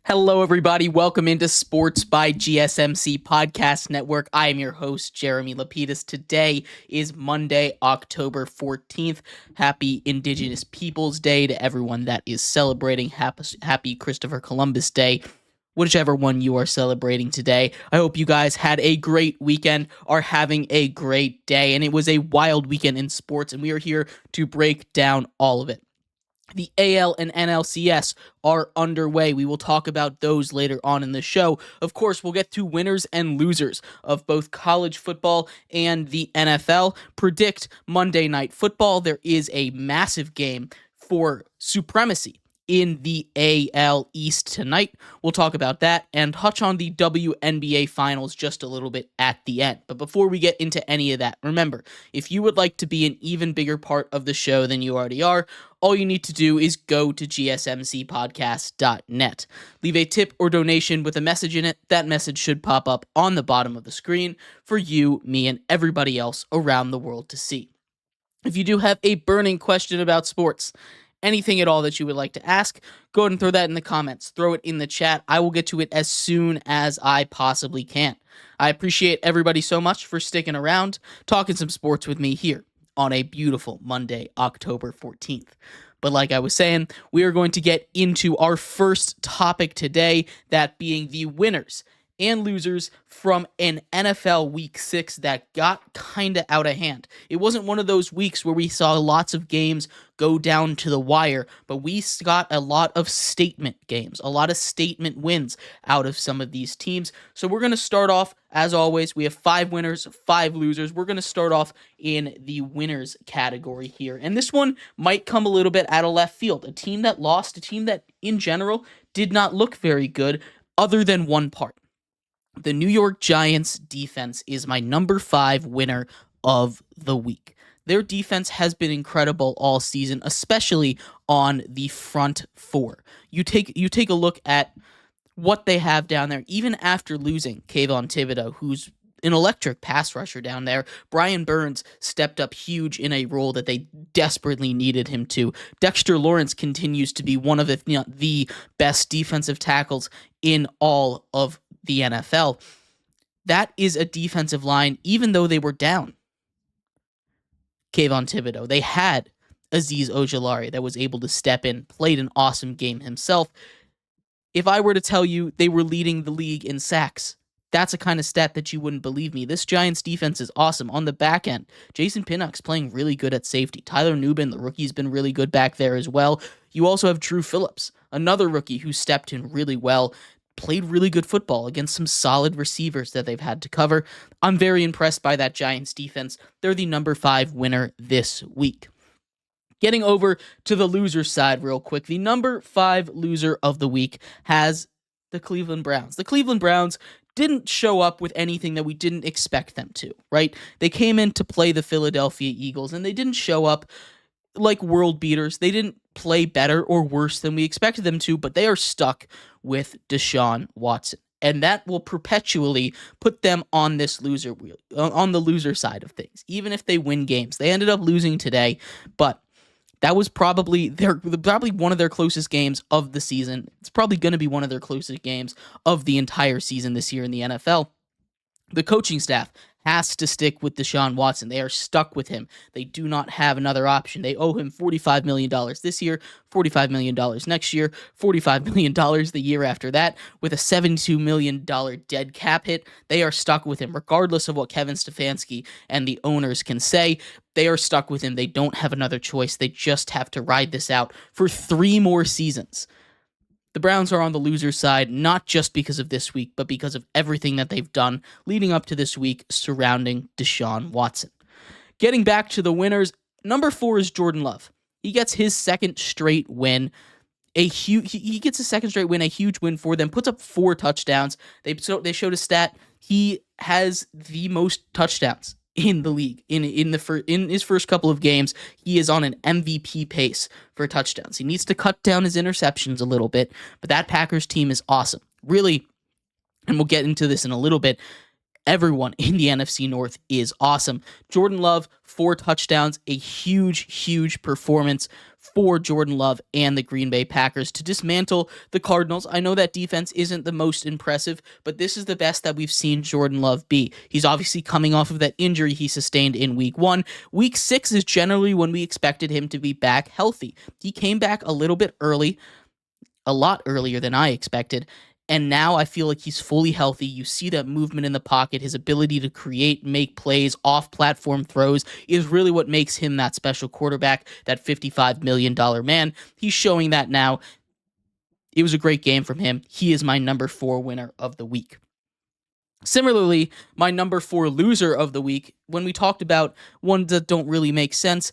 Hello, everybody. Welcome into Sports by GSMC Podcast Network. I am your host, Jeremy Lapidus. Today is Monday, October 14th. Happy Indigenous Peoples Day to everyone that is celebrating. Happy Christopher Columbus Day, whichever one you are celebrating today. I hope you guys had a great weekend, are having a great day, and it was a wild weekend in sports, and we are here to break down all of it. The AL and NLCS are underway. We will talk about those later on in the show. Of course, we'll get to winners and losers of both college football and the NFL. Predict Monday Night Football. There is a massive game for supremacy in the AL East tonight. We'll talk about that and touch on the WNBA finals just a little bit at the end. But before we get into any of that, remember, if you would like to be an even bigger part of the show than you already are, all you need to do is go to gsmcpodcast.net. Leave a tip or donation with a message in it. That message should pop up on the bottom of the screen for you, me, and everybody else around the world to see. If you do have a burning question about sports, anything at all that you would like to ask, go ahead and throw that in the comments. Throw it in the chat. I will get to it as soon as I possibly can. I appreciate everybody so much for sticking around, talking some sports with me here on a beautiful Monday, October 14th. But like I was saying, we are going to get into our first topic today, that being the winners and losers from an NFL Week 6 that got kind of out of hand. It wasn't one of those weeks where we saw lots of games go down to the wire, but we got a lot of statement games, a lot of statement wins out of some of these teams. So we're going to start off, as always, we have 5 winners, 5 losers. We're going to start off in the winners category here. And this one might come a little bit out of left field. A team that lost, a team that in general did not look very good other than one part. The New York Giants defense is my number 5 winner of the week. Their defense has been incredible all season, especially on the front four. You take a look at what they have down there, even after losing Kayvon Thibodeau, who's an electric pass rusher down there. Brian Burns stepped up huge in a role that they desperately needed him to. Dexter Lawrence continues to be one of, if not the best defensive tackles in all of the NFL. That is a defensive line, even though they were down Kayvon Thibodeau. They had Azeez Ojulari that was able to step in, played an awesome game himself. If I were to tell you they were leading the league in sacks, that's a kind of stat that you wouldn't believe me. This Giants defense is awesome. On the back end, Jason Pinnock's playing really good at safety. Tyler Nubin, the rookie's been really good back there as well. You also have Drew Phillips, another rookie who stepped in really well, played really good football against some solid receivers that they've had to cover. I'm very impressed by that Giants defense. They're the number 5 winner this week. Getting over to the loser side real quick, the number 5 loser of the week has the Cleveland Browns. The Cleveland Browns didn't show up with anything that we didn't expect them to, right? They came in to play the Philadelphia Eagles, and they didn't show up like world beaters. They didn't play better or worse than we expected them to, but they are stuck with Deshaun Watson. And that will perpetually put them on this loser wheel, on the loser side of things, even if they win games. They ended up losing today, but that was probably one of their closest games of the season. It's probably going to be one of their closest games of the entire season this year in the NFL. The coaching staff has to stick with Deshaun Watson. They are stuck with him. They do not have another option. They owe him $45 million this year, $45 million next year, $45 million the year after that, with a $72 million dead cap hit. They are stuck with him, regardless of what Kevin Stefanski and the owners can say. They are stuck with him. They don't have another choice. They just have to ride this out for 3 more seasons. The Browns are on the loser side, not just because of this week, but because of everything that they've done leading up to this week surrounding Deshaun Watson. Getting back to the winners, number 4 is Jordan Love. He gets his second straight win. A huge win for them, puts up 4 touchdowns. They showed a stat. He has the most touchdowns in the league. In his first couple of games, he is on an MVP pace for touchdowns. He needs to cut down his interceptions a little bit, but that Packers team is awesome. Really, and we'll get into this in a little bit, everyone in the NFC North is awesome. Jordan Love, 4 touchdowns, a huge performance for Jordan Love and the Green Bay Packers to dismantle the Cardinals. I know that defense isn't the most impressive, but this is the best that we've seen Jordan Love be. He's obviously coming off of that injury he sustained in week 1. Week 6 is generally when we expected him to be back healthy. He came back a little bit early, a lot earlier than I expected. And now I feel like he's fully healthy. You see that movement in the pocket, his ability to create, make plays, off-platform throws is really what makes him that special quarterback, that $55 million man. He's showing that now. It was a great game from him. He is my number 4 winner of the week. Similarly, my number 4 loser of the week, when we talked about ones that don't really make sense,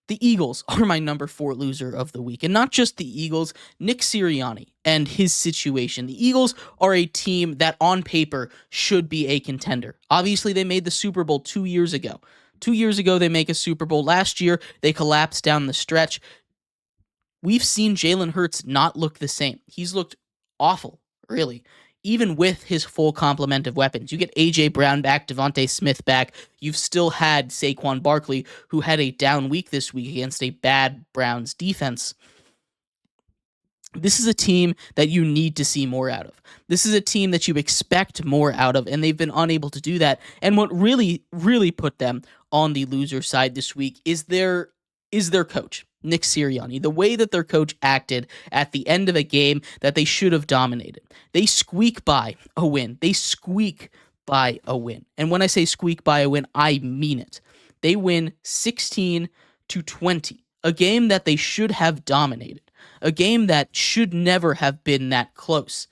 the Eagles are my number 4 loser of the week. And not just the Eagles, Nick Sirianni and his situation. The Eagles are a team that on paper should be a contender. Obviously, they made the Super Bowl 2 years ago. 2 years ago, they make a Super Bowl. Last year, they collapsed down the stretch. We've seen Jalen Hurts not look the same. He's looked awful, really. Even with his full complement of weapons. You get A.J. Brown back, Devontae Smith back. You've still had Saquon Barkley, who had a down week this week against a bad Browns defense. This is a team that you need to see more out of. This is a team that you expect more out of, and they've been unable to do that. And what really, really put them on the loser side this week is their coach, Nick Sirianni, the way that their coach acted at the end of a game that they should have dominated. They squeak by a win. They squeak by a win. And when I say squeak by a win, I mean it. They win 16-20, a game that they should have dominated, a game that should never have been that close.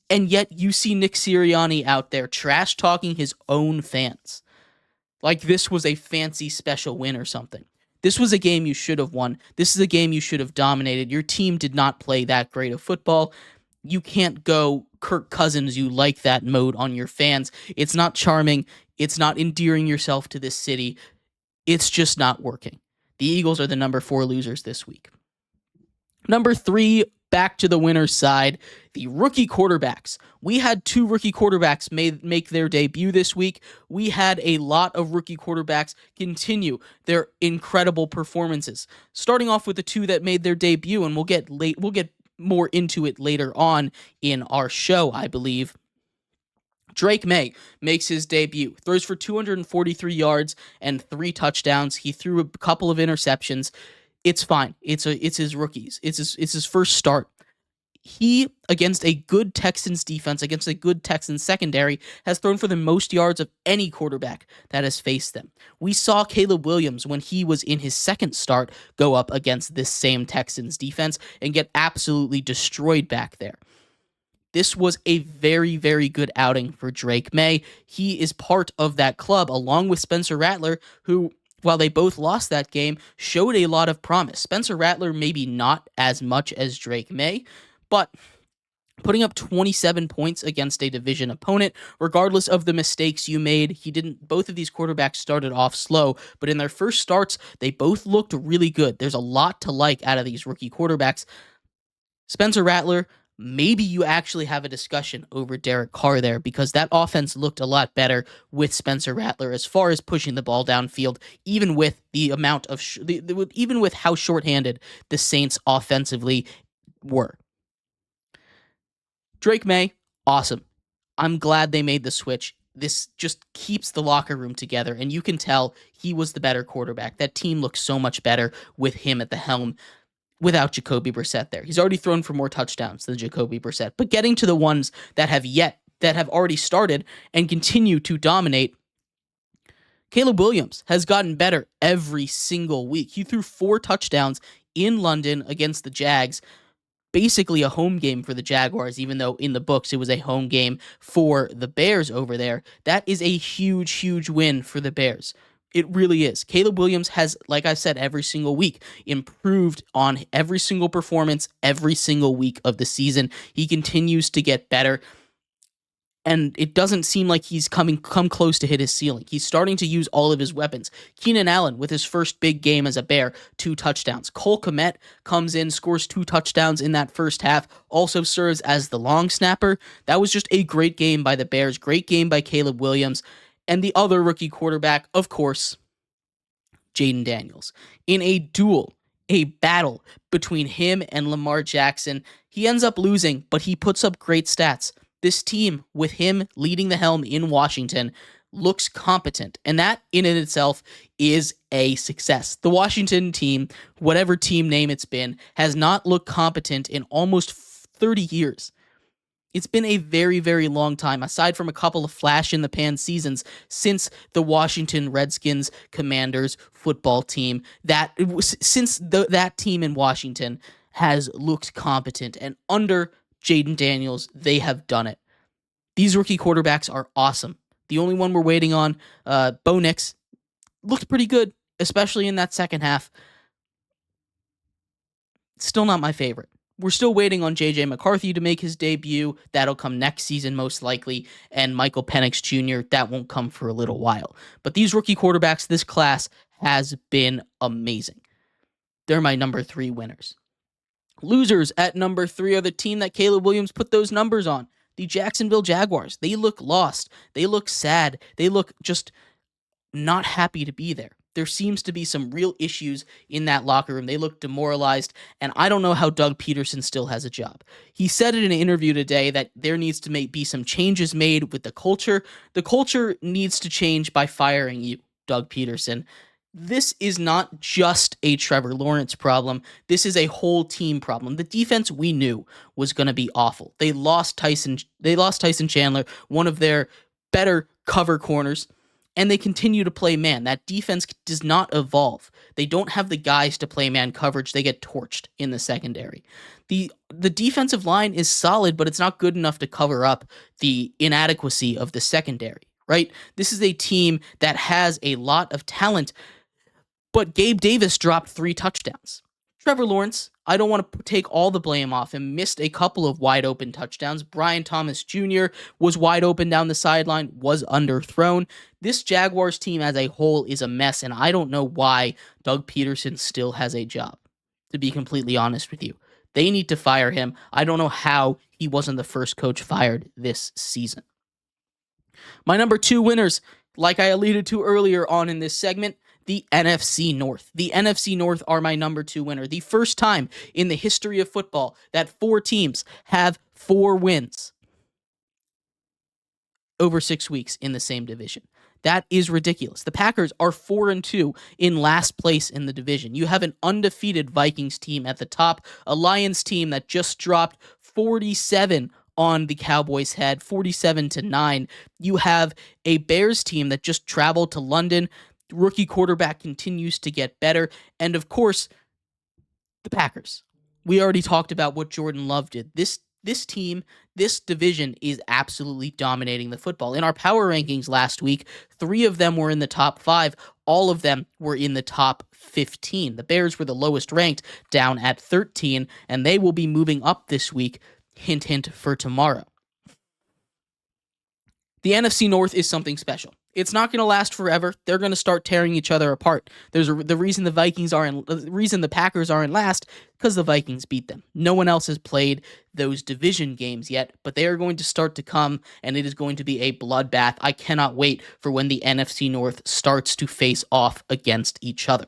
And yet you see Nick Sirianni out there trash-talking his own fans like this was a fancy special win or something. This was a game you should have won. This is a game you should have dominated. Your team did not play that great of football. You can't go Kirk Cousins, you like that mode on your fans. It's not charming. It's not endearing yourself to this city. It's just not working. The Eagles are the number 4 losers this week. Number 3, back to the winner's side, the rookie quarterbacks. We had 2 rookie quarterbacks make their debut this week. We had a lot of rookie quarterbacks continue their incredible performances. Starting off with the 2 that made their debut, and we'll get more into it later on in our show, I believe. Drake May makes his debut, throws for 243 yards and 3 touchdowns. He threw a couple of interceptions. It's fine. It's his rookies. It's his first start. He, against a good Texans defense, against a good Texans secondary, has thrown for the most yards of any quarterback that has faced them. We saw Caleb Williams, when he was in his second start, go up against this same Texans defense and get absolutely destroyed back there. This was a very, very good outing for Drake May. He is part of that club, along with Spencer Rattler, who, while they both lost that game, showed a lot of promise. Spencer Rattler maybe not as much as Drake May, but putting up 27 points against a division opponent, regardless of the mistakes you made, both of these quarterbacks started off slow, but in their first starts, they both looked really good. There's a lot to like out of these rookie quarterbacks. Spencer Rattler, maybe you actually have a discussion over Derek Carr there, because that offense looked a lot better with Spencer Rattler as far as pushing the ball downfield, even with the amount of even with how shorthanded the Saints offensively were. Drake May, awesome. I'm glad they made the switch. This just keeps the locker room together, and you can tell he was the better quarterback. That team looks so much better with him at the helm. Without Jacoby Brissett there. He's already thrown for more touchdowns than Jacoby Brissett. But getting to the ones that have already started and continue to dominate, Caleb Williams has gotten better every single week. He threw 4 touchdowns in London against the Jags. Basically a home game for the Jaguars, even though in the books it was a home game for the Bears over there. That is a huge, huge win for the Bears. It really is. Caleb Williams has, like I said, every single week improved on every single performance, every single week of the season. He continues to get better, and it doesn't seem like he's come close to hit his ceiling. He's starting to use all of his weapons. Keenan Allen, with his first big game as a Bear, 2 touchdowns. Cole Kmet comes in, scores 2 touchdowns in that first half, also serves as the long snapper. That was just a great game by the Bears, great game by Caleb Williams. And the other rookie quarterback, of course, Jaden Daniels. In a duel a battle between him and Lamar Jackson. He ends up losing, but he puts up great stats. This team, with him leading the helm in Washington, looks competent, and that in and itself is a success. The Washington team, whatever team name it's been, has not looked competent in almost 30 years. It's been a very, very long time, aside from a couple of flash-in-the-pan seasons, since the Washington Redskins Commanders football team, that team in Washington has looked competent. And under Jaden Daniels, they have done it. These rookie quarterbacks are awesome. The only one we're waiting on, Bo Nix, looked pretty good, especially in that second half. Still not my favorite. We're still waiting on J.J. McCarthy to make his debut. That'll come next season, most likely. And Michael Penix Jr., that won't come for a little while. But these rookie quarterbacks, this class has been amazing. They're my number 3 winners. Losers at number 3 are the team that Caleb Williams put those numbers on. The Jacksonville Jaguars. They look lost. They look sad. They look just not happy to be there. There seems to be some real issues in that locker room. They look demoralized, and I don't know how Doug Peterson still has a job. He said in an interview today that there needs to be some changes made with the culture. The culture needs to change by firing you, Doug Peterson. This is not just a Trevor Lawrence problem. This is a whole team problem. The defense we knew was going to be awful. They lost Tyson Chandler, one of their better cover corners, and they continue to play man. That defense does not evolve. They don't have the guys to play man coverage. They get torched in the secondary. The defensive line is solid, but it's not good enough to cover up the inadequacy of the secondary, right? This is a team that has a lot of talent, but Gabe Davis dropped 3 touchdowns. Trevor Lawrence, I don't want to take all the blame off him, missed a couple of wide open touchdowns. Brian Thomas Jr. was wide open down the sideline, was underthrown. This Jaguars team as a whole is a mess, and I don't know why Doug Peterson still has a job, to be completely honest with you. They need to fire him. I don't know how he wasn't the first coach fired this season. My number 2 winners, like I alluded to earlier on in this segment, the NFC North. The NFC North are my number 2 winner. The first time in the history of football that 4 teams have 4 wins over 6 weeks in the same division. That is ridiculous. The Packers are 4-2 in last place in the division. You have an undefeated Vikings team at the top, a Lions team that just dropped 47 on the Cowboys' head, 47-9. You have a Bears team that just traveled to London. Rookie quarterback continues to get better. And of course, the Packers. We already talked about what Jordan Love did. This team, this division is absolutely dominating the football. In our power rankings last week, 3 of them were in the top 5. All of them were in the top 15. The Bears were the lowest ranked, down at 13, and they will be moving up this week. Hint, hint for tomorrow. The NFC North is something special. It's not going to last forever. They're going to start tearing each other apart. The reason the Packers are in last because the Vikings beat them. No one else has played those division games yet, but they are going to start to come, and it is going to be a bloodbath. I cannot wait for when the NFC North starts to face off against each other.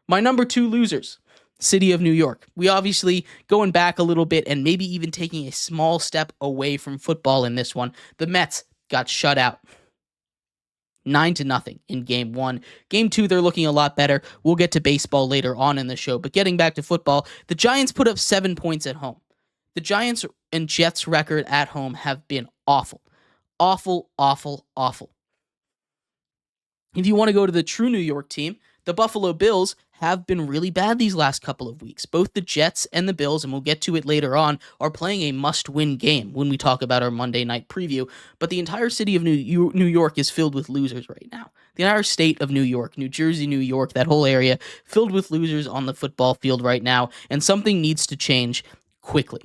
My number 2 losers. City of New York. We obviously going back a little bit and maybe even taking a small step away from football in this one. The Mets got shut out 9-0 in game 1. Game 2, they're looking a lot better. We'll get to baseball later on in the show, but getting back to football, the Giants put up 7 points at home. The Giants and Jets record at home have been awful. Awful, awful, awful. If you want to go to the true New York team, the Buffalo Bills have been really bad these last couple of weeks. Both the Jets and the Bills, and we'll get to it later on, are playing a must-win game when we talk about our Monday night preview. But the entire city of New York is filled with losers right now. The entire state of New York, New Jersey, New York, that whole area, filled with losers on the football field right now, and something needs to change quickly.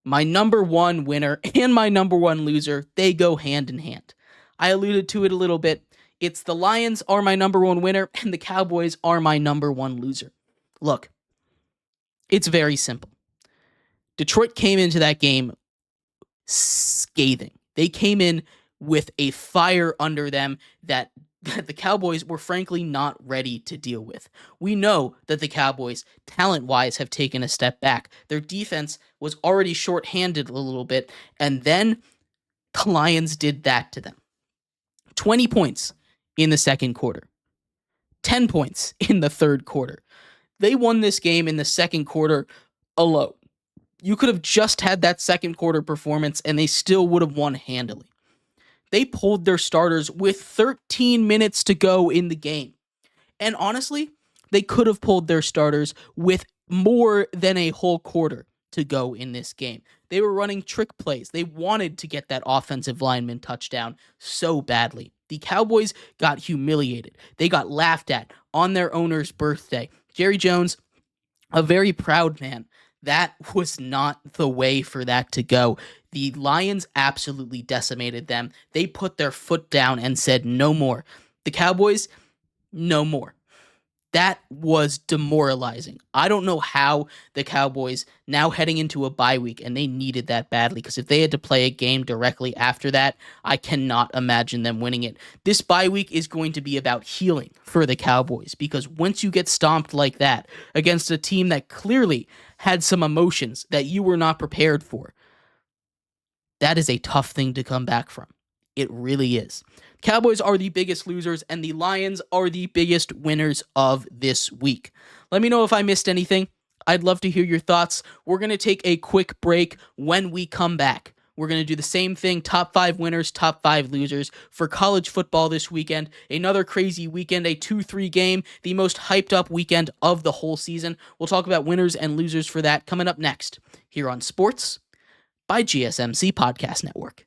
My number 1 winner and my number 1 loser, they go hand in hand. I alluded to it a little bit. It's the Lions are my number 1 winner, and the Cowboys are my number 1 loser. Look, it's very simple. Detroit came into that game scathing. They came in with a fire under them that that the Cowboys were frankly not ready to deal with. We know that the Cowboys, talent-wise, have taken a step back. Their defense was already shorthanded a little bit, and then the Lions did that to them. 20 points in the second quarter. 10 points in the third quarter. They won this game in the second quarter alone. You could have just had that second quarter performance and they still would have won handily. They pulled their starters with 13 minutes to go in the game. And honestly, they could have pulled their starters with more than a whole quarter to go in this game. They were running trick plays. They wanted to get that offensive lineman touchdown so badly. The Cowboys got humiliated. They got laughed at on their owner's birthday. Jerry Jones, a very proud man. That was not the way for that to go. The Lions absolutely decimated them. They put their foot down and said no more. The Cowboys, no more. That was demoralizing. I don't know how the Cowboys, now heading into a bye week, and they needed that badly, because if they had to play a game directly after that, I cannot imagine them winning it. This bye week is going to be about healing for the Cowboys, because once you get stomped like that against a team that clearly had some emotions that you were not prepared for, that is a tough thing to come back from. It really is. Cowboys are the biggest losers, and the Lions are the biggest winners of this week. Let me know if I missed anything. I'd love to hear your thoughts. We're going to take a quick break. When we come back, we're going to do the same thing, top 5 winners, top 5 losers for college football this weekend. Another crazy weekend, a 2-3 game, the most hyped up weekend of the whole season. We'll talk about winners and losers for that coming up next here on Sports by GSMC Podcast Network.